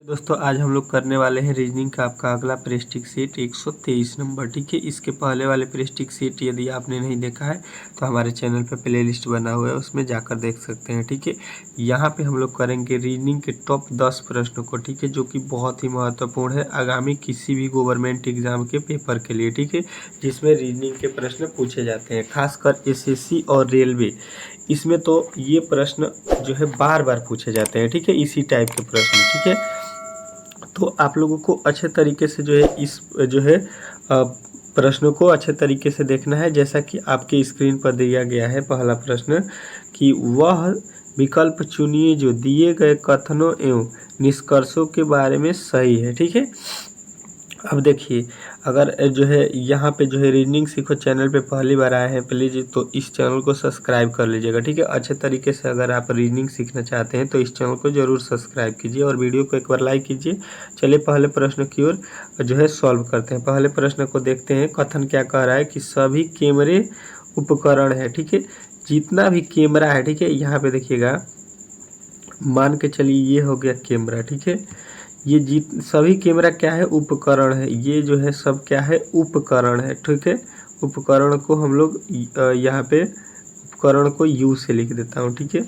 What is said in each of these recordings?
दोस्तों आज हम लोग करने वाले हैं रीजनिंग का आपका अगला प्रेस्टिक सेट 123 नंबर। ठीक है, इसके पहले वाले प्रेस्टिक सेट यदि आपने नहीं देखा है तो हमारे चैनल पर प्लेलिस्ट बना हुआ है, उसमें जाकर देख सकते हैं। ठीक है, यहाँ पे हम लोग करेंगे रीजनिंग के टॉप 10 प्रश्नों को। ठीक है, जो कि बहुत ही महत्वपूर्ण है आगामी किसी भी गवर्नमेंट एग्जाम के पेपर के लिए। ठीक है, जिसमें रीजनिंग के प्रश्न पूछे जाते हैं, खासकर एसएससी और रेलवे। इसमें तो ये प्रश्न जो है बार बार पूछे जाते हैं। ठीक है, इसी टाइप के प्रश्न। ठीक है, तो आप लोगों को अच्छे तरीके से जो है इस जो है प्रश्नों को अच्छे तरीके से देखना है। जैसा कि आपके स्क्रीन पर दिया गया है पहला प्रश्न कि वह विकल्प चुनिए जो दिए गए कथनों एवं निष्कर्षों के बारे में सही है। ठीक है, अब देखिए, अगर जो है यहाँ पे जो है रीजनिंग सीखो चैनल पे पहली बार आए हैं प्लीज़ तो इस चैनल को सब्सक्राइब कर लीजिएगा। ठीक है, अच्छे तरीके से अगर आप रीजनिंग सीखना चाहते हैं तो इस चैनल को ज़रूर सब्सक्राइब कीजिए और वीडियो को एक बार लाइक कीजिए। चलिए पहले प्रश्न की ओर जो है सॉल्व करते हैं। पहले प्रश्न को देखते हैं। कथन क्या कह रहा है कि सभी कैमरे उपकरण है। ठीक है, जितना भी कैमरा है, ठीक है, यहाँ पे देखिएगा, मान के चलिए ये हो गया कैमरा। ठीक है, ये सभी कैमरा क्या है, उपकरण है। ये जो है सब क्या है, उपकरण है। ठीक है, उपकरण को हम लोग यहाँ पे उपकरण को यू से लिख देता हूँ। ठीक है,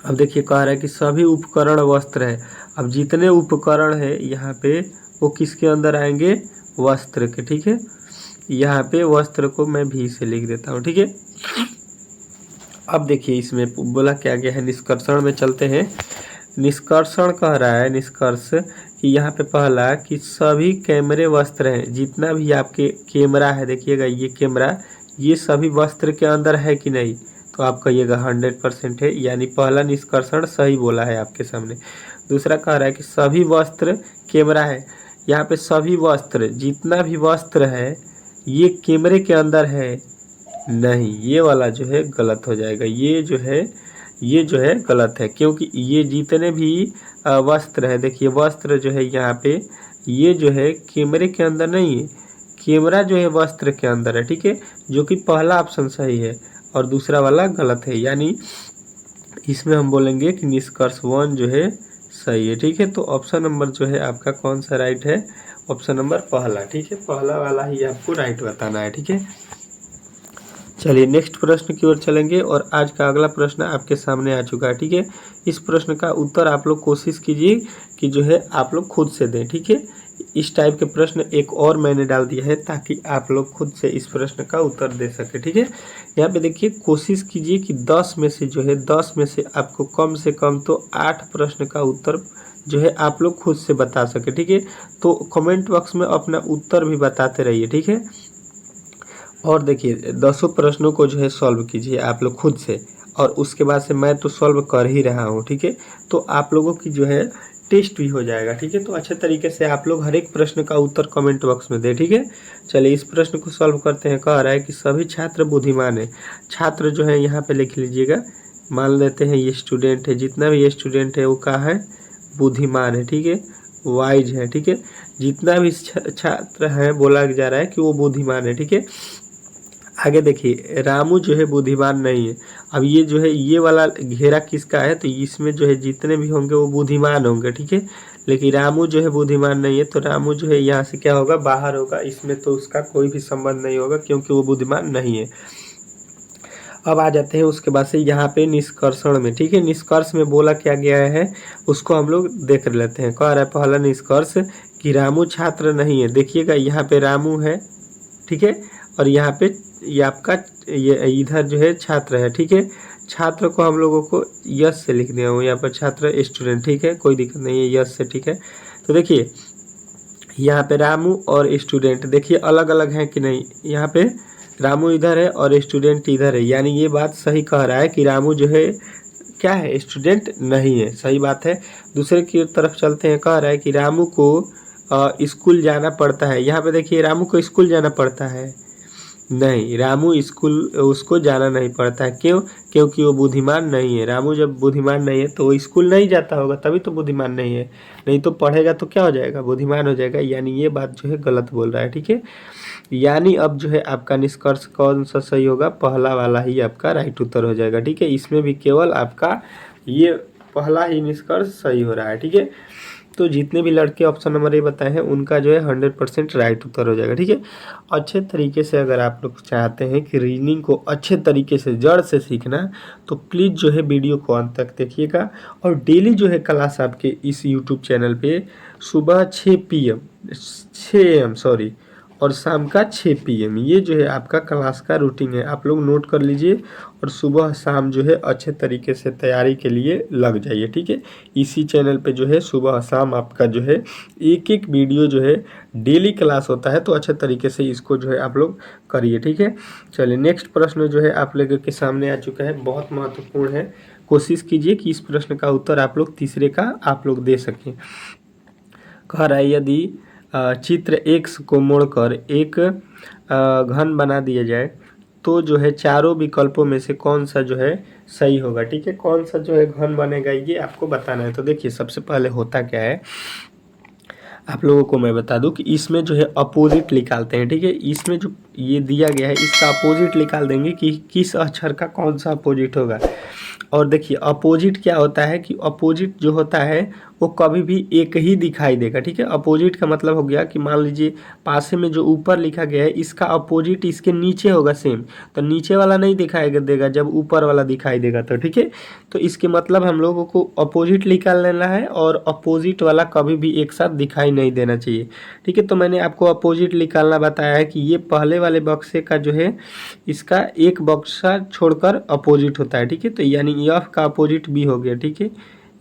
अब देखिए कह रहा है कि सभी उपकरण वस्त्र है। अब जितने उपकरण है यहाँ पे वो किसके अंदर आएंगे, वस्त्र के। ठीक है, यहाँ पे वस्त्र को मैं भी से लिख देता हूँ। ठीक है, अब देखिए इसमें बोला क्या गया है, निष्कर्षण में चलते हैं। निष्कर्षण कह रहा है, निष्कर्ष कि यहाँ पे पहला कि सभी कैमरे वस्त्र हैं। जितना भी आपके कैमरा है, देखिएगा ये कैमरा, ये सभी वस्त्र के अंदर है कि नहीं, तो आप कहिएगा 100% है, यानी पहला निष्कर्षण सही बोला है आपके सामने। दूसरा कह रहा है कि सभी वस्त्र कैमरा है। यहाँ पे सभी वस्त्र, जितना भी वस्त्र है ये कैमरे के अंदर है नहीं, ये वाला जो है गलत हो जाएगा। ये जो है गलत है, क्योंकि ये जितने भी वस्त्र है, देखिए वस्त्र जो है यहाँ पे ये जो है कैमरे के अंदर नहीं है, कैमरा जो है वस्त्र के अंदर है। ठीक है, जो कि पहला ऑप्शन सही है और दूसरा वाला गलत है, यानी इसमें हम बोलेंगे कि निष्कर्ष 1 जो है सही है। ठीक है, तो ऑप्शन नंबर जो है आपका कौन सा राइट है, ऑप्शन नंबर पहला। ठीक है, पहला वाला ही आपको राइट बताना है। ठीक है, चलिए नेक्स्ट प्रश्न की ओर चलेंगे और आज का अगला प्रश्न आपके सामने आ चुका है। ठीक है, इस प्रश्न का उत्तर आप लोग कोशिश कीजिए कि जो है आप लोग खुद से दें। ठीक है, इस टाइप के प्रश्न एक और मैंने डाल दिया है ताकि आप लोग खुद से इस प्रश्न का उत्तर दे सके। ठीक है, यहाँ पे देखिए कोशिश कीजिए कि 10 में से जो है 10 में से आपको कम से कम तो 8 प्रश्न का उत्तर जो है आप लोग खुद से बता सके। ठीक है, तो कमेंट बॉक्स में अपना उत्तर भी बताते रहिए। ठीक है, और देखिए 10 प्रश्नों को जो है सॉल्व कीजिए आप लोग खुद से, और उसके बाद से मैं तो सॉल्व कर ही रहा हूँ। ठीक है, तो आप लोगों की जो है टेस्ट भी हो जाएगा। ठीक है, तो अच्छे तरीके से आप लोग हर एक प्रश्न का उत्तर कमेंट बॉक्स में दें। ठीक है, चलिए इस प्रश्न को सॉल्व करते हैं। कह रहा है कि सभी छात्र बुद्धिमान है। छात्र जो है यहाँ पे लिख लीजिएगा, मान लेते हैं ये स्टूडेंट है, जितना भी ये स्टूडेंट है वो क्या है, बुद्धिमान है। ठीक है, वाइज है। ठीक है, जितना भी छात्र है बोला जा रहा है कि वो बुद्धिमान है। ठीक है, आगे देखिए रामू जो है बुद्धिमान नहीं है। अब ये जो है ये वाला घेरा किसका है, तो इसमें जो है जितने भी होंगे वो बुद्धिमान होंगे। ठीक है, लेकिन रामू जो है बुद्धिमान नहीं है, तो रामू जो है यहाँ से क्या होगा, बाहर होगा। इसमें तो उसका कोई भी संबंध नहीं होगा क्योंकि वो बुद्धिमान नहीं है। अब आ जाते हैं उसके बाद से यहाँ पे निष्कर्षण में। ठीक है, निष्कर्ष में बोला क्या गया है उसको हम लोग देख लेते हैं। कह रहा है पहला निष्कर्ष कि रामू छात्र नहीं है। देखिएगा यहाँ पे रामू है। ठीक है, और यहाँ पे ये आपका ये इधर जो है छात्र है। ठीक है, छात्र को हम लोगों को यस से लिख दिया हूँ, यहाँ पर छात्र स्टूडेंट। ठीक है, कोई दिक्कत नहीं है, यस से। ठीक है, तो देखिए यहाँ पे रामू और स्टूडेंट देखिए अलग अलग हैं कि नहीं, यहाँ पे रामू इधर है और स्टूडेंट इधर है, यानी ये बात सही कह रहा है कि रामू जो है क्या है, स्टूडेंट नहीं है। सही बात है। दूसरे की तरफ चलते हैं। कह रहा है कि रामू को स्कूल जाना पड़ता है। यहाँ पे देखिए रामू को स्कूल जाना पड़ता है नहीं, रामू स्कूल उसको जाना नहीं पड़ता है। क्यों, क्योंकि वो बुद्धिमान नहीं है। रामू जब बुद्धिमान नहीं है तो वो स्कूल नहीं जाता होगा, तभी तो बुद्धिमान नहीं है। नहीं तो पढ़ेगा तो क्या हो जाएगा, बुद्धिमान हो जाएगा। यानी ये बात जो है गलत बोल रहा है। ठीक है, यानी अब जो है आपका निष्कर्ष कौन सा सही होगा, पहला वाला ही आपका राइट उत्तर हो जाएगा। ठीक है, इसमें भी केवल आपका ये पहला ही निष्कर्ष सही हो रहा है। ठीक है, तो जितने भी लड़के ऑप्शन नंबर ए बताए हैं उनका जो है 100% राइट उत्तर हो जाएगा। ठीक है, अच्छे तरीके से अगर आप लोग चाहते हैं कि रीजनिंग को अच्छे तरीके से जड़ से सीखना, तो प्लीज़ जो है वीडियो को अंत तक देखिएगा। और डेली जो है क्लास आपके इस यूट्यूब चैनल पे सुबह 6 AM सॉरी, और शाम का 6 PM, ये जो है आपका क्लास का रूटीन है। आप लोग नोट कर लीजिए और सुबह शाम जो है अच्छे तरीके से तैयारी के लिए लग जाइए। ठीक है, इसी चैनल पे जो है सुबह शाम आपका जो है एक एक वीडियो जो है डेली क्लास होता है, तो अच्छे तरीके से इसको जो है आप लोग करिए। ठीक है, चलिए नेक्स्ट प्रश्न जो है आप लोगों के सामने आ चुका है, बहुत महत्वपूर्ण है। कोशिश कीजिए कि इस प्रश्न का उत्तर आप लोग तीसरे का आप लोग दे सकें। कह रहा है यदि चित्र X को मोड़कर एक घन बना दिया जाए तो जो है चारों विकल्पों में से कौन सा जो है सही होगा। ठीक है, कौन सा जो है घन बनेगा ये आपको बताना है। तो देखिए सबसे पहले होता क्या है, आप लोगों को मैं बता दूं कि इसमें जो है अपोजिट निकालते हैं। ठीक है, इसमें जो ये दिया गया है इसका अपोजिट निकाल देंगे कि किस अक्षर का कौन सा अपोजिट होगा। और देखिए अपोजिट क्या होता है कि अपोजिट जो होता है वो कभी भी एक ही दिखाई देगा। ठीक है, अपोजिट का मतलब हो गया कि मान लीजिए पासे में जो ऊपर लिखा गया है इसका अपोजिट इसके नीचे होगा सेम, तो नीचे वाला नहीं दिखाई देगा जब ऊपर वाला दिखाई देगा तो। ठीक है, तो इसके मतलब हम लोगों को अपोजिट निकाल लेना है और अपोजिट वाला कभी भी एक साथ दिखाई नहीं देना चाहिए। ठीक है, तो मैंने आपको अपोजिट निकालना बताया है कि ये पहले वाले बक्से का जो है इसका एक बक्सा छोड़कर अपोजिट होता है। ठीक है, तो यानी एफ का अपोजिट बी हो गया। ठीक है,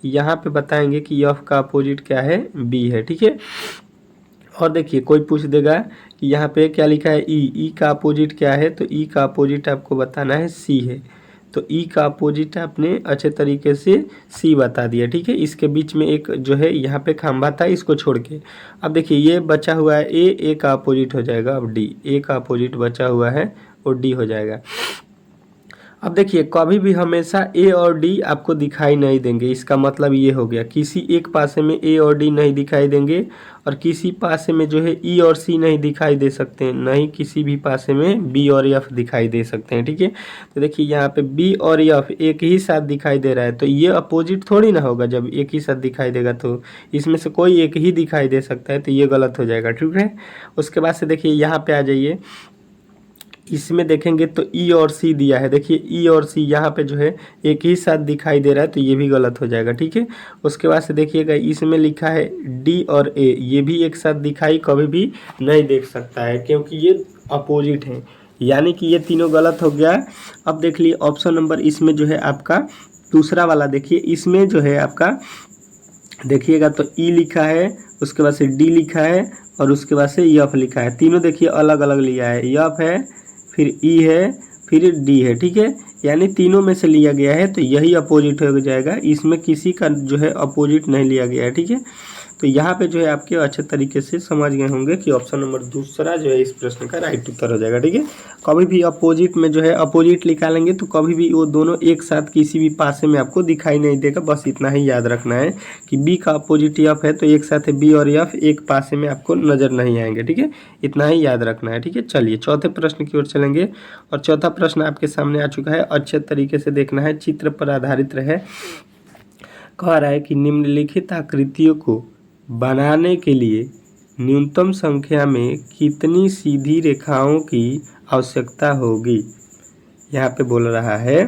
यहाँ पे बताएंगे कि एफ का अपोजिट क्या है, बी है। ठीक है, और देखिए कोई पूछ देगा कि यहाँ पे क्या लिखा है, ई का अपोजिट क्या है, तो ई का अपोजिट आपको बताना है सी है। तो ई का अपोजिट आपने अच्छे तरीके से सी बता दिया। ठीक है, इसके बीच में एक जो है यहाँ पे खंभा था, इसको छोड़ के अब देखिए ये बचा हुआ है ए का अपोजिट हो जाएगा अब डी, ए का अपोजिट बचा हुआ है और डी हो जाएगा। अब देखिए कभी भी हमेशा ए और डी आपको दिखाई नहीं देंगे, इसका मतलब ये हो गया किसी एक पासे में ए और डी नहीं दिखाई देंगे और किसी पासे में जो है ई और सी नहीं दिखाई दे सकते हैं, नहीं किसी भी पासे में बी और एफ दिखाई दे सकते हैं। ठीक है, तो देखिए यहाँ पे बी और एफ एक ही साथ दिखाई दे रहा है, तो ये अपोजिट थोड़ी ना होगा। जब एक ही साथ दिखाई देगा तो इसमें से कोई एक ही दिखाई दे सकता है, तो ये गलत हो जाएगा। ठीक है, उसके बाद से देखिए यहाँ पे आ जाइए, इसमें देखेंगे तो ई और सी दिया है। देखिए ई और सी यहाँ पे जो है एक ही साथ दिखाई दे रहा है, तो ये भी गलत हो जाएगा। ठीक है, उसके बाद से देखिएगा इसमें लिखा है डी और ए, ये भी एक साथ दिखाई कभी भी नहीं देख सकता है क्योंकि ये अपोजिट है, यानी कि ये तीनों गलत हो गया। अब देख लिए ऑप्शन नंबर इसमें जो है आपका दूसरा वाला, देखिए इसमें जो है आपका देखिएगा तो ई लिखा है, उसके बाद से डी लिखा है और उसके बाद से एफ लिखा है। तीनों देखिए अलग अलग लिया है, एफ है फिर ई है फिर डी है। ठीक है, यानी तीनों में से लिया गया है, तो यही अपोजिट हो जाएगा, इसमें किसी का जो है अपोजिट नहीं लिया गया है। ठीक है, तो यहाँ पे जो है आपके अच्छे तरीके से समझ गए होंगे कि ऑप्शन नंबर दूसरा जो है इस प्रश्न का राइट उत्तर हो जाएगा। ठीक है, कभी भी अपोजिट में जो है अपोजिट निकालेंगे तो कभी भी वो दोनों एक साथ किसी भी पासे में आपको दिखाई नहीं देगा। बस इतना ही याद रखना है कि बी का अपोजिट एफ है, तो एक साथ बी और एफ एक पासे में आपको नजर नहीं आएंगे। ठीक है, इतना ही याद रखना है। ठीक है, चलिए चौथे प्रश्न की ओर चलेंगे और चौथा प्रश्न आपके सामने आ चुका है, अच्छे तरीके से देखना है, चित्र पर आधारित रहे। कह रहा है कि निम्नलिखित आकृतियों को बनाने के लिए न्यूनतम संख्या में कितनी सीधी रेखाओं की आवश्यकता होगी। यहाँ पे बोल रहा है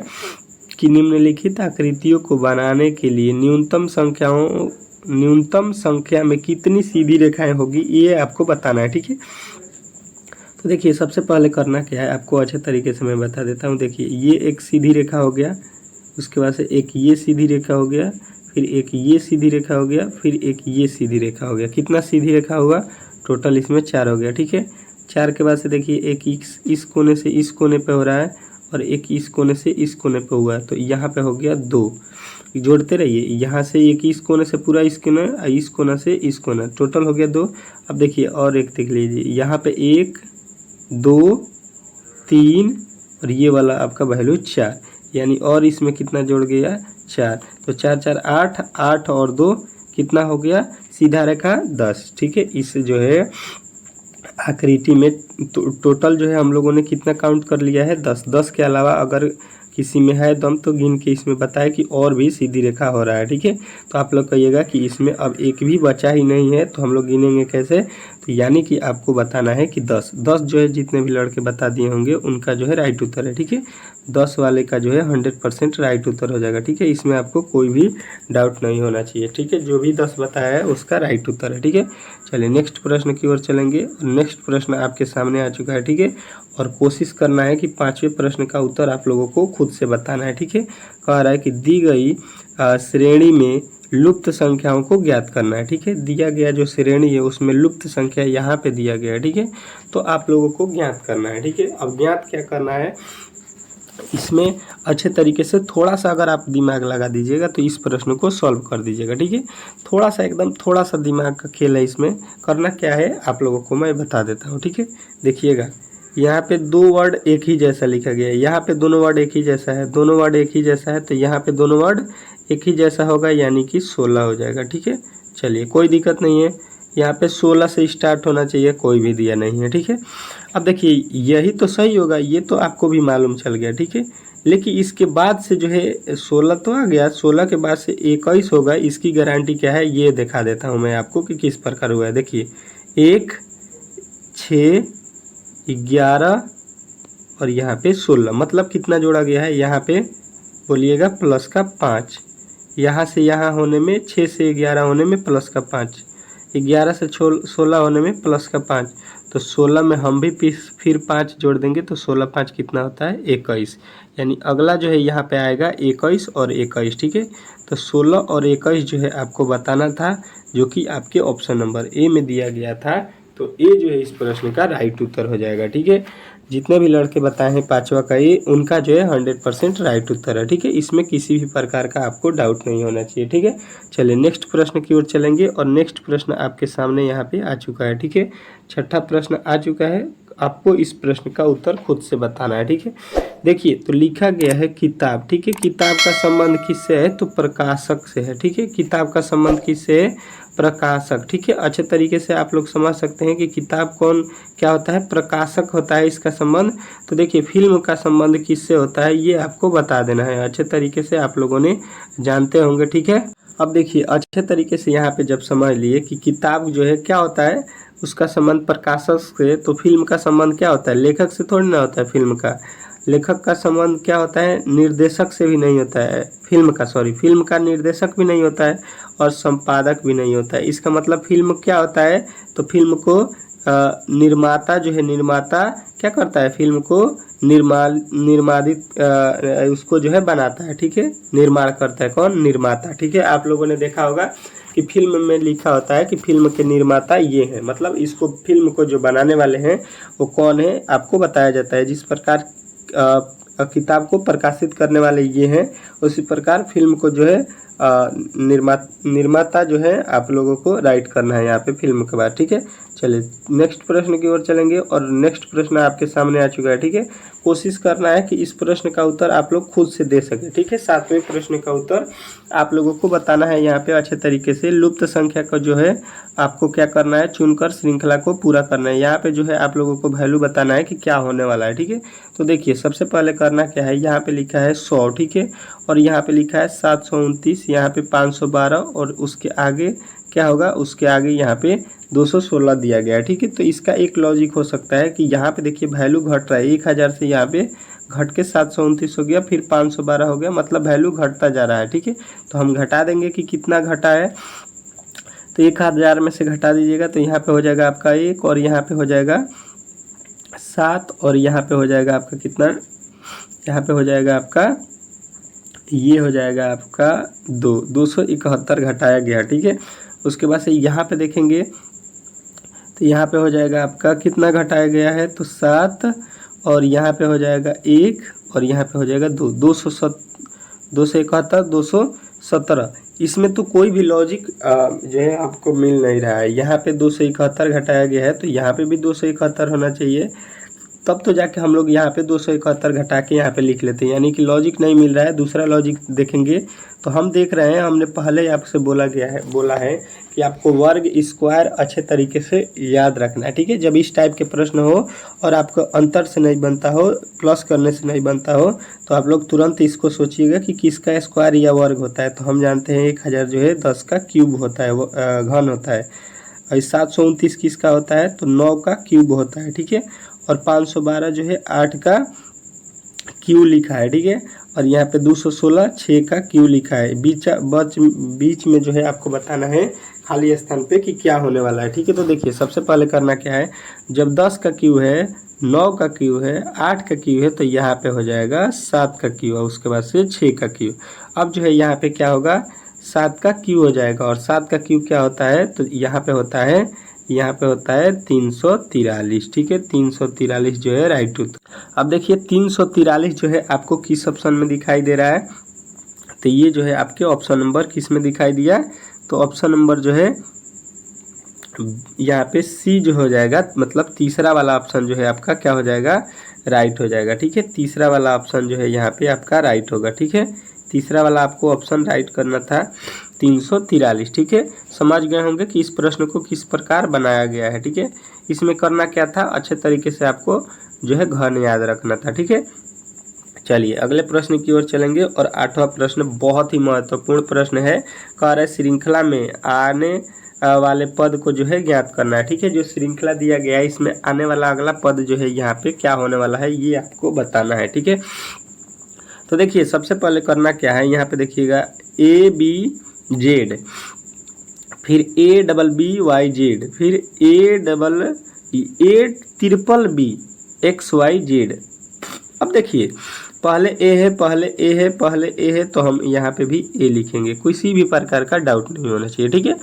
कि निम्नलिखित आकृतियों को बनाने के लिए न्यूनतम संख्या में कितनी सीधी रेखाएं होगी, ये आपको बताना है। ठीक है, तो देखिए सबसे पहले करना क्या है आपको अच्छे तरीके से मैं बता देता हूँ। देखिए ये एक सीधी रेखा हो गया, उसके बाद से एक ये सीधी रेखा हो गया, फिर एक ये सीधी रेखा हो गया, फिर एक ये सीधी रेखा हो गया। कितना सीधी रेखा हुआ, टोटल इसमें 4 हो गया। ठीक है, 4 के बाद से देखिए एक इस कोने से इस कोने पे हो रहा है और एक इस कोने से इस कोने पे हुआ है, तो यहाँ पे हो गया 2। जोड़ते रहिए, यहाँ से एक इस कोने से पूरा इस कोना, इस कोना से इस कोना, टोटल हो गया 2। अब देखिए और एक देख लीजिए, यहाँ पे 1 2 3 और ये वाला आपका वैल्यू 4, यानी और इसमें कितना जोड़ गया 4, तो 4 4 8, 8 और 2 कितना हो गया, सीधा रेखा 10। ठीक है, इस जो है आकृति में टोटल जो है हम लोगों ने कितना काउंट कर लिया है 10। 10 के अलावा अगर किसी में है दम तो गिन के इसमें बताए कि और भी सीधी रेखा हो रहा है। ठीक है, तो आप लोग कहिएगा कि इसमें अब एक भी बचा ही नहीं है, तो हम लोग गिनेंगे कैसे? तो यानी कि आपको बताना है कि 10 जो है जितने भी लड़के बता दिए होंगे उनका जो है राइट उत्तर है। ठीक है, 10 वाले का जो है 100% राइट उत्तर हो जाएगा। ठीक है, इसमें आपको कोई भी डाउट नहीं होना चाहिए। ठीक है, जो भी 10 बताया है उसका राइट उत्तर है। ठीक है, चलिए नेक्स्ट प्रश्न की ओर चलेंगे। नेक्स्ट प्रश्न आपके सामने आ चुका है। ठीक है, और कोशिश करना है कि 5वें प्रश्न का उत्तर आप लोगों को खुद से बताना है। ठीक है, कह रहा है कि दी गई श्रेणी में लुप्त संख्याओं को ज्ञात करना है। ठीक है, दिया गया जो श्रेणी है उसमें लुप्त संख्या यहाँ पे दिया गया है। ठीक है, तो आप लोगों को ज्ञात करना है। ठीक है, अब ज्ञात क्या करना है, इसमें अच्छे तरीके से थोड़ा सा अगर आप दिमाग लगा दीजिएगा तो इस प्रश्न को सॉल्व कर दीजिएगा। ठीक है, थोड़ा सा एकदम थोड़ा सा दिमाग का खेल है। इसमें करना क्या है आप लोगों को मैं बता देता हूँ। ठीक है, देखिएगा यहाँ पे 2 वर्ड एक ही जैसा लिखा गया है, यहाँ पे दोनों वर्ड एक ही जैसा है, दोनों वर्ड एक ही जैसा है, तो यहाँ पे दोनों वर्ड एक ही जैसा होगा यानी कि 16 हो जाएगा। ठीक है, चलिए कोई दिक्कत नहीं है, यहाँ पे 16 से स्टार्ट होना चाहिए, कोई भी दिया नहीं है। ठीक है, अब देखिए यही तो सही होगा, ये तो आपको भी मालूम चल गया। ठीक है, लेकिन इसके बाद से जो है 16 तो आ गया, 16 के बाद से 21 होगा, इसकी गारंटी क्या है ये दिखा देता हूँ मैं आपको कि किस प्रकार हुआ है। देखिए 1 6 11 और यहाँ पे 16, मतलब कितना जोड़ा गया है यहाँ पे बोलिएगा प्लस का 5, यहाँ से यहाँ होने में 6 से 11 होने में प्लस का 5, 11 से 16 होने में प्लस का 5, तो 16 में हम भी फिर 5 जोड़ देंगे तो 16 5 कितना होता है 21, यानी अगला जो है यहाँ पे आएगा 21 और 21। ठीक है, तो 16 और 21 जो है आपको बताना था, जो कि आपके ऑप्शन नंबर ए में दिया गया था, तो ए जो है इस प्रश्न का राइट उत्तर हो जाएगा। ठीक है, जितने भी लड़के बताए हैं 5वां का ए, उनका जो है 100% राइट उत्तर है। ठीक है, इसमें किसी भी प्रकार का आपको डाउट नहीं होना चाहिए। ठीक है, चलिए नेक्स्ट प्रश्न की ओर चलेंगे, और नेक्स्ट प्रश्न आपके सामने यहाँ पे आ चुका है। ठीक है, 6ठा प्रश्न आ चुका है, आपको इस प्रश्न का उत्तर खुद से बताना है। ठीक है, देखिए तो लिखा गया है किताब। ठीक है, किताब का संबंध किससे है, तो प्रकाशक से है। ठीक है, किताब का संबंध किससे है, प्रकाशक। ठीक है, अच्छे तरीके से आप लोग समझ सकते हैं कि किताब कौन क्या होता है, प्रकाशक होता है इसका संबंध। तो देखिए फिल्म का संबंध किससे होता है ये आपको बता देना है, अच्छे तरीके से आप लोगों ने जानते होंगे। ठीक है, अब देखिए अच्छे तरीके से यहाँ पे जब समझ लिए कि किताब जो है क्या होता है, उसका संबंध प्रकाशक से, तो फिल्म का संबंध क्या होता है, लेखक से थोड़ी ना होता है। फिल्म का लेखक का संबंध क्या होता है, निर्देशक से भी नहीं होता है। फिल्म का निर्देशक भी नहीं होता है और संपादक भी नहीं होता है। इसका मतलब फिल्म क्या होता है, तो फिल्म को निर्माता जो है, निर्माता क्या करता है, फिल्म को निर्मादित उसको जो है बनाता है। ठीक है, निर्माण करता है कौन, निर्माता। ठीक है, आप लोगों ने देखा होगा कि फिल्म में लिखा होता है कि फिल्म के निर्माता ये हैं, मतलब इसको फिल्म को जो बनाने वाले हैं वो कौन है आपको बताया जाता है। जिस प्रकार किताब को प्रकाशित करने वाले ये हैं, उसी प्रकार फिल्म को जो है निर्माता जो है आप लोगों को राइट करना है यहाँ पे फिल्म के बाद। ठीक है, चलिए नेक्स्ट प्रश्न की ओर चलेंगे, और नेक्स्ट प्रश्न आपके सामने आ चुका है। ठीक है, कोशिश करना है कि इस प्रश्न का उत्तर आप लोग खुद से दे सके। ठीक है, 7वें प्रश्न का उत्तर आप लोगों को बताना है यहाँ पे अच्छे तरीके से। लुप्त संख्या का जो है आपको क्या करना है, चुनकर श्रृंखला को पूरा करना है। यहाँ पे जो है आप लोगों को वैल्यू बताना है कि क्या होने वाला है। ठीक है, तो देखिए सबसे पहले करना क्या है, यहाँ पे लिखा है 100। ठीक है, और यहाँ पे लिखा है 729, यहाँ पे 512, और उसके आगे क्या होगा, उसके आगे यहाँ पे 216 दिया गया है। ठीक है, तो इसका एक लॉजिक हो सकता है कि यहाँ पे देखिए वैल्यू घट रहा है, 1000 से यहाँ पे घट के 729 हो गया, फिर 512 हो गया, मतलब वैल्यू घटता जा रहा है। ठीक है, तो हम घटा देंगे कि कितना घटा है, तो 1000 में से घटा दीजिएगा, तो यहाँ पे हो जाएगा आपका 1, और यहाँ पे हो जाएगा 7, और यहाँ पे हो जाएगा आपका कितना, यहाँ पे हो जाएगा आपका, ये हो जाएगा आपका 271 घटाया गया। ठीक है, उसके बाद से यहाँ पे देखेंगे तो यहाँ पे हो जाएगा आपका कितना घटाया गया है, तो 7, और यहाँ पे हो जाएगा 1, और यहाँ पे हो जाएगा 271 217। इसमें तो कोई भी लॉजिक जो है आपको मिल नहीं रहा है। यहाँ पे 271 घटाया गया है, तो यहाँ पे भी 271 होना चाहिए, तब तो जाके हम लोग यहाँ पे 271 घटा के यहाँ पे लिख लेते हैं, यानी कि लॉजिक नहीं मिल रहा है। दूसरा लॉजिक देखेंगे तो हम देख रहे हैं, हमने पहले आपसे बोला है कि आपको वर्ग स्क्वायर अच्छे तरीके से याद रखना है, ठीक है। जब इस टाइप के प्रश्न हो और आपको अंतर से नहीं बनता हो, प्लस करने से नहीं बनता हो, तो आप लोग तुरंत इसको सोचिएगा कि किसका स्क्वायर या वर्ग होता है। तो हम जानते हैं 1000 जो है 10 का क्यूब होता है, वो घन होता है। और 729 किसका होता है, तो 9 का क्यूब होता है, ठीक है। और 512 जो है 8 का क्यू लिखा है, ठीक है। और यहाँ पे 216 6 का क्यू लिखा है। बीच में जो है आपको बताना है खाली स्थान पे कि क्या होने वाला है, ठीक है। तो देखिए सबसे पहले करना क्या है, जब 10 का क्यू है, 9 का क्यू है, 8 का क्यू है, तो यहाँ पे हो जाएगा 7 का क्यू, और उसके बाद से 6 का क्यू। अब जो है यहाँ पे क्या होगा, 7 का क्यू हो जाएगा। और 7 का क्यू क्या होता है, तो यहाँ पे होता है 343, ठीक है। 343 जो है राइट उत्तर। अब देखिए 343 जो है आपको किस ऑप्शन में दिखाई दे रहा है, तो ये जो है आपके ऑप्शन नंबर किस में दिखाई दिया, तो ऑप्शन नंबर जो है यहाँ पे सी जो हो जाएगा, मतलब तीसरा वाला ऑप्शन जो है आपका क्या हो जाएगा, राइट हो जाएगा, ठीक है। तीसरा वाला ऑप्शन जो है यहाँ पे आपका राइट होगा, ठीक है। तीसरा वाला आपको ऑप्शन राइट करना था, 343, ठीक है। समझ गए होंगे कि इस प्रश्न को किस प्रकार बनाया गया है, ठीक है। इसमें करना क्या था, अच्छे तरीके से आपको जो है घन याद रखना था, ठीक है। चलिए अगले प्रश्न की ओर चलेंगे। और 8वां प्रश्न बहुत ही महत्वपूर्ण प्रश्न है। कह रहे श्रृंखला में आने वाले पद को जो है ज्ञात करना है, ठीक है। जो श्रृंखला दिया गया है इसमें आने वाला अगला पद जो है यहाँ पे क्या होने वाला है, ये आपको बताना है, ठीक है। तो देखिए सबसे पहले करना क्या है, यहाँ पे देखिएगा ABZ, फिर ABBYZ, फिर ABBBXYZ। अब देखिए पहले ए है, पहले ए है, तो हम यहाँ पे भी ए लिखेंगे, किसी भी प्रकार का डाउट नहीं होना चाहिए, ठीक है।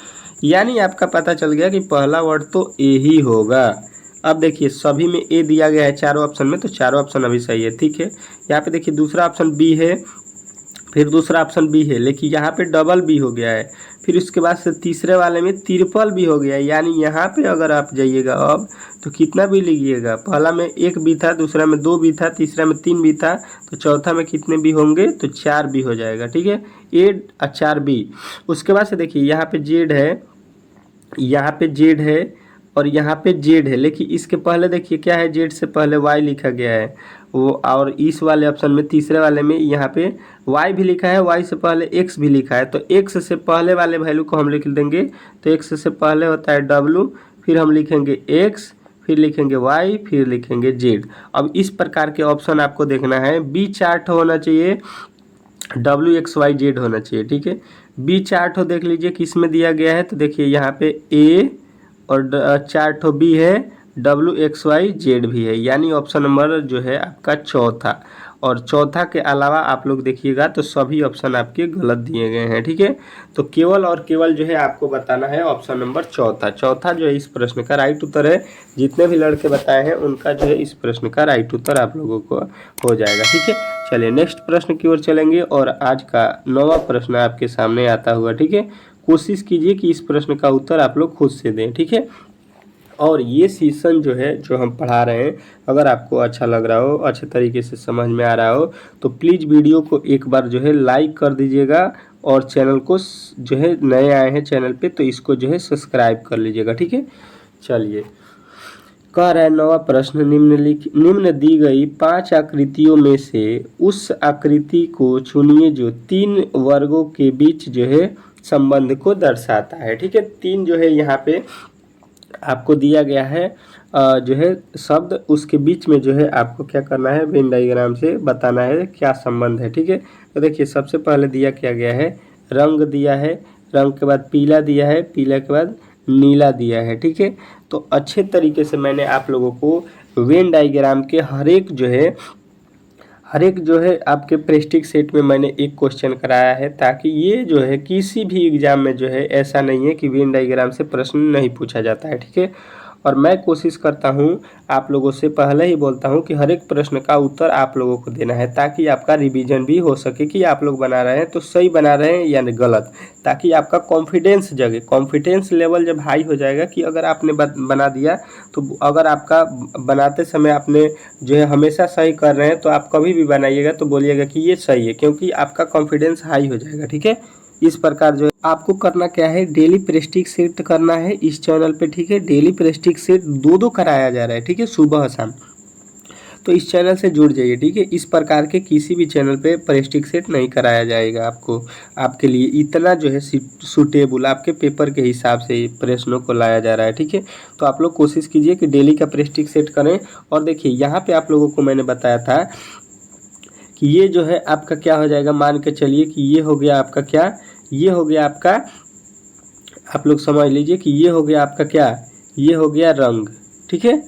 यानी आपका पता चल गया कि पहला वर्ड तो ए ही होगा। अब देखिए सभी में ए दिया गया है चारों ऑप्शन में, तो चारों ऑप्शन अभी सही है, ठीक है। यहाँ पे देखिए दूसरा ऑप्शन बी है, फिर दूसरा ऑप्शन बी है, लेकिन यहाँ पे डबल बी हो गया है। फिर उसके बाद से तीसरे वाले में ट्रिपल बी हो गया है। यानी यहाँ पे अगर आप जाइएगा अब तो कितना बी लीजिएगा, पहला में 1 बी था, दूसरा में 2 बी था, तीसरा में 3 बी था, तो चौथा में कितने बी होंगे, तो 4 बी हो जाएगा, ठीक है। ए और 4 बी। उसके बाद से देखिए यहाँ पे जेड है, यहाँ पे जेड है, और यहाँ पे जेड है, लेकिन इसके पहले देखिए क्या है, जेड से पहले वाई लिखा गया है वो। और इस वाले ऑप्शन में तीसरे वाले में यहाँ पे वाई भी लिखा है, वाई से पहले एक्स भी लिखा है, तो एक्स से पहले वाले वैल्यू को हम लिख देंगे। तो एक्स से पहले होता है डब्लू, फिर हम लिखेंगे एक्स, फिर लिखेंगे वाई, फिर लिखेंगे जेड। अब इस प्रकार के ऑप्शन आपको देखना है, बी चार्ट होना चाहिए, WXYZ होना चाहिए, ठीक है। बी चार्ट हो देख लीजिए किस में दिया गया है, तो देखिए यहाँ पे ए और 4 ठो बी है, WXYZ भी है, यानी ऑप्शन नंबर जो है आपका चौथा। और चौथा के अलावा आप लोग देखिएगा तो सभी ऑप्शन आपके गलत दिए गए हैं, ठीक है। तो केवल और केवल जो है आपको बताना है ऑप्शन नंबर चौथा। चौथा जो है इस प्रश्न का राइट उत्तर है। जितने भी लड़के बताए हैं उनका जो है इस प्रश्न का राइट उत्तर आप लोगों को हो जाएगा, ठीक है। चलिए नेक्स्ट प्रश्न की ओर चलेंगे। और आज का 9वां प्रश्न आपके सामने आता हुआ, ठीक है। कोशिश कीजिए कि इस प्रश्न का उत्तर आप लोग खुद से दें, ठीक है। और ये सीजन जो है जो हम पढ़ा रहे हैं, अगर आपको अच्छा लग रहा हो, अच्छे तरीके से समझ में आ रहा हो, तो प्लीज़ वीडियो को एक बार जो है लाइक कर दीजिएगा। और चैनल को जो है नए आए हैं चैनल पे तो इसको जो है सब्सक्राइब कर लीजिएगा, ठीक है। चलिए कह रहा है 9वां प्रश्न, निम्न दी गई 5 आकृतियों में से उस आकृति को चुनिए जो 3 वर्गों के बीच जो है संबंध को दर्शाता है, ठीक है। 3 जो है यहाँ पे आपको दिया गया है जो है शब्द, उसके बीच में जो है आपको क्या करना है, वेन डायग्राम से बताना है क्या संबंध है, ठीक है। तो देखिए सबसे पहले दिया क्या गया है, रंग दिया है, रंग के बाद पीला दिया है, पीला के बाद नीला दिया है, ठीक है। तो अच्छे तरीके से मैंने आप लोगों को वेन डायग्राम के हर एक जो है आपके प्रेस्टिक सेट में मैंने एक क्वेश्चन कराया है, ताकि ये जो है किसी भी एग्जाम में जो है ऐसा नहीं है कि वेन डायग्राम से प्रश्न नहीं पूछा जाता है, ठीक है। और मैं कोशिश करता हूँ आप लोगों से पहले ही बोलता हूँ कि हर एक प्रश्न का उत्तर आप लोगों को देना है, ताकि आपका रिवीजन भी हो सके कि आप लोग बना रहे हैं तो सही बना रहे हैं या गलत, ताकि आपका कॉन्फिडेंस जगे। कॉन्फिडेंस लेवल जब हाई हो जाएगा कि अगर आपने बना दिया, तो अगर आपका बनाते समय आपने जो है हमेशा सही कर रहे हैं, तो आप कभी भी बनाइएगा तो बोलिएगा कि ये सही है, क्योंकि आपका कॉन्फिडेंस हाई हो जाएगा। ठीक है, इस प्रकार जो है आपको करना क्या है, डेली प्रैक्टिस सेट करना है इस चैनल पे। ठीक है, डेली प्रैक्टिस सेट दो कराया जा रहा है। ठीक है, सुबह शाम, तो इस चैनल से जुड़ जाइए। ठीक है, इस प्रकार के किसी भी चैनल पे प्रैक्टिस सेट नहीं कराया जाएगा आपको, आपके लिए इतना जो है सूटेबल आपके पेपर के हिसाब से प्रश्नों को लाया जा रहा है। ठीक है, तो आप लोग कोशिश कीजिए कि डेली का प्रैक्टिस सेट करें। और देखिए यहाँ पे आप लोगों को मैंने बताया था कि ये जो है आपका क्या हो जाएगा, मान के चलिए कि ये हो गया आपका क्या, ये हो गया आपका, आप लोग समझ लीजिए कि ये हो गया आपका क्या, ये हो गया रंग। ठीक है,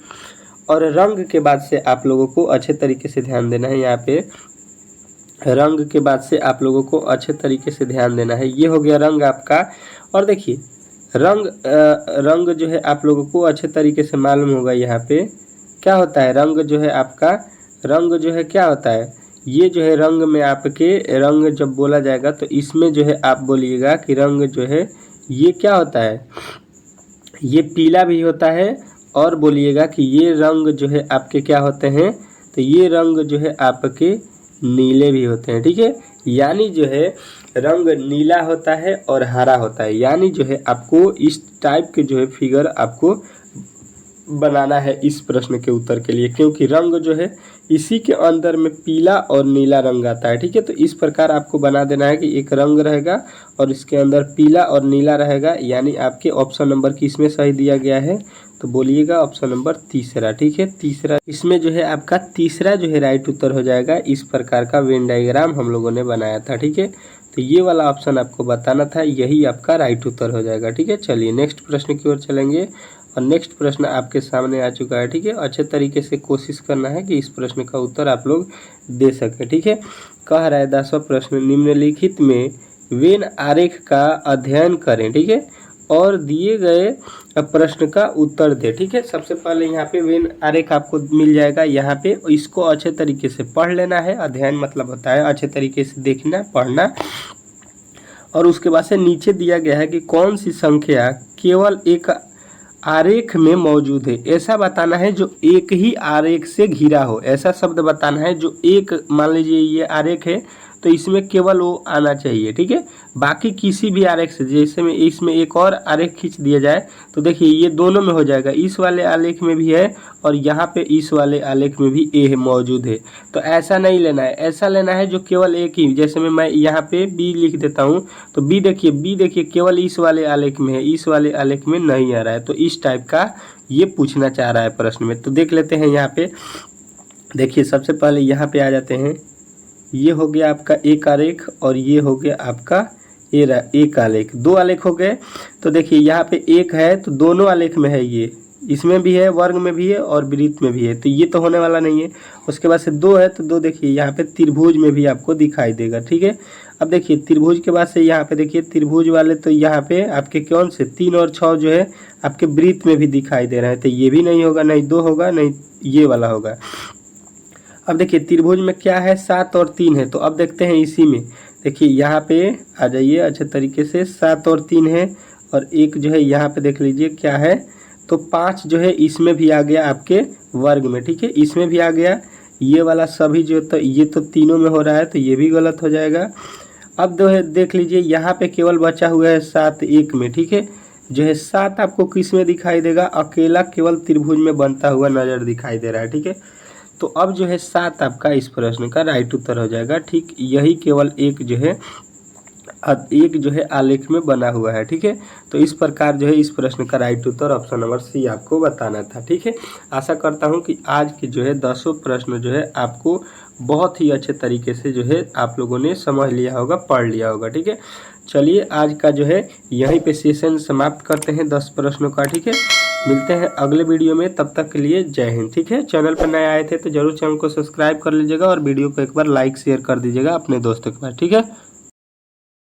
और रंग के बाद से आप लोगों को अच्छे तरीके से ध्यान देना है। यहाँ पे रंग के बाद से आप लोगों को अच्छे तरीके से ध्यान देना है। ये हो गया रंग आपका। और देखिए रंग जो है आप लोगों को अच्छे तरीके से मालूम होगा यहाँ पे क्या होता है। रंग जो है आपका, रंग जो है क्या होता है, ये जो है रंग में आपके रंग जब बोला जाएगा तो इसमें जो है आप बोलिएगा कि रंग जो है ये क्या होता है, ये पीला भी होता है। और बोलिएगा कि ये रंग जो है आपके क्या होते हैं, तो ये रंग जो है आपके नीले भी होते हैं। ठीक है, यानी जो है रंग नीला होता है और हरा होता है। यानी जो है आपको इस टाइप के जो है फिगर आपको बनाना है इस प्रश्न के उत्तर के लिए, क्योंकि रंग जो है इसी के अंदर में पीला और नीला रंग आता है। ठीक है, तो इस प्रकार आपको बना देना है कि एक रंग रहेगा और इसके अंदर पीला और नीला रहेगा। यानी आपके ऑप्शन नंबर किसमें सही दिया गया है, तो बोलिएगा ऑप्शन नंबर तीसरा। ठीक है, तीसरा, इसमें जो है आपका तीसरा जो है राइट उत्तर हो जाएगा। इस प्रकार का वेन डायग्राम हम लोगों ने बनाया था। ठीक है, तो ये वाला ऑप्शन आपको बताना था, यही आपका राइट उत्तर हो जाएगा। ठीक है, चलिए नेक्स्ट प्रश्न की ओर चलेंगे। और नेक्स्ट प्रश्न आपके सामने आ चुका है। ठीक है, अच्छे तरीके से कोशिश करना है कि इस प्रश्न का उत्तर आप लोग दे सकें। ठीक है, कह रहा है 10वां प्रश्न, निम्नलिखित में वेन आरेख का अध्ययन करें। ठीक है, और दिए गए प्रश्न का उत्तर दे। ठीक है, सबसे पहले यहाँ पे वेन आरेख आपको मिल जाएगा यहाँ पे, इसको अच्छे तरीके से पढ़ लेना है। अध्ययन मतलब होता है अच्छे तरीके से देखना, पढ़ना। और उसके बाद से नीचे दिया गया है कि कौन सी संख्या केवल एक आरेख में मौजूद है। ऐसा बताना है जो एक ही आरेख से घिरा हो। ऐसा शब्द बताना है जो एक, मान लीजिए ये आरेख है तो इसमें केवल वो आना चाहिए। ठीक है, बाकी किसी भी आरेख से, जैसे में इसमें एक और आरेख खींच दिया जाए तो देखिए ये दोनों में हो जाएगा, इस वाले आलेख में भी है और यहाँ पे इस वाले आलेख में भी ए मौजूद है। तो ऐसा नहीं लेना है, ऐसा लेना है जो केवल एक ही, जैसे में मैं यहाँ पे बी लिख देता हूँ तो बी देखिए केवल इस वाले आलेख में है, इस वाले आलेख में नहीं आ रहा है। तो इस टाइप का ये पूछना चाह रहा है प्रश्न में। तो देख लेते हैं यहाँ पे। देखिए सबसे पहले यहाँ पे आ जाते हैं, ये हो गया आपका एक आलेख और ये हो गया आपका एक आलेख, दो आलेख हो गए। तो देखिए यहाँ पे एक है तो दोनों आलेख में है, ये इसमें भी है, वर्ग में भी है और वृत्त में भी है, तो ये तो होने वाला नहीं है। उसके बाद से दो है तो दो देखिए यहाँ पे त्रिभुज में भी आपको दिखाई देगा। ठीक है, अब देखिए त्रिभुज के बाद से यहाँ पे देखिए त्रिभुज वाले तो यहाँ पे आपके कौन से 3 और 6 जो है आपके वृत्त में भी दिखाई दे रहे हैं, तो ये भी नहीं होगा, नहीं 2 होगा, नहीं ये वाला होगा। अब देखिए त्रिभुज में क्या है, 7 और 3 है। तो अब देखते हैं इसी में, देखिए यहाँ पे आ जाइए अच्छे तरीके से, 7 और 3 है और एक जो है यहाँ पे देख लीजिए क्या है, तो 5 जो है इसमें भी आ गया आपके वर्ग में। ठीक है, इसमें भी आ गया, ये वाला सभी जो, तो ये तो तीनों में हो रहा है तो ये भी गलत हो जाएगा। अब जो है देख लीजिए यहाँ पे केवल बचा हुआ है 7 1 में। ठीक है, जो है 7 आपको किस में दिखाई देगा, अकेला केवल त्रिभुज में बनता हुआ नजर दिखाई दे रहा है। ठीक है, तो अब जो है 7 आपका इस प्रश्न का राइट उत्तर हो जाएगा। ठीक, यही केवल एक जो है आलेख में बना हुआ है। ठीक है, तो इस प्रकार जो है इस प्रश्न का राइट उत्तर ऑप्शन नंबर सी आपको बताना था। ठीक है, आशा करता हूं कि आज के जो है 10 प्रश्न जो है आपको बहुत ही अच्छे तरीके से जो है आप लोगों ने समझ लिया होगा, पढ़ लिया होगा। ठीक है, चलिए आज का जो है यहीं पे सेशन समाप्त करते हैं 10 प्रश्नों का। ठीक है, मिलते हैं अगले वीडियो में, तब तक के लिए जय हिंद। ठीक है, चैनल पर नए आए थे तो जरूर चैनल को सब्सक्राइब कर लीजिएगा और वीडियो को एक बार लाइक शेयर कर दीजिएगा अपने दोस्तों के पास। ठीक है।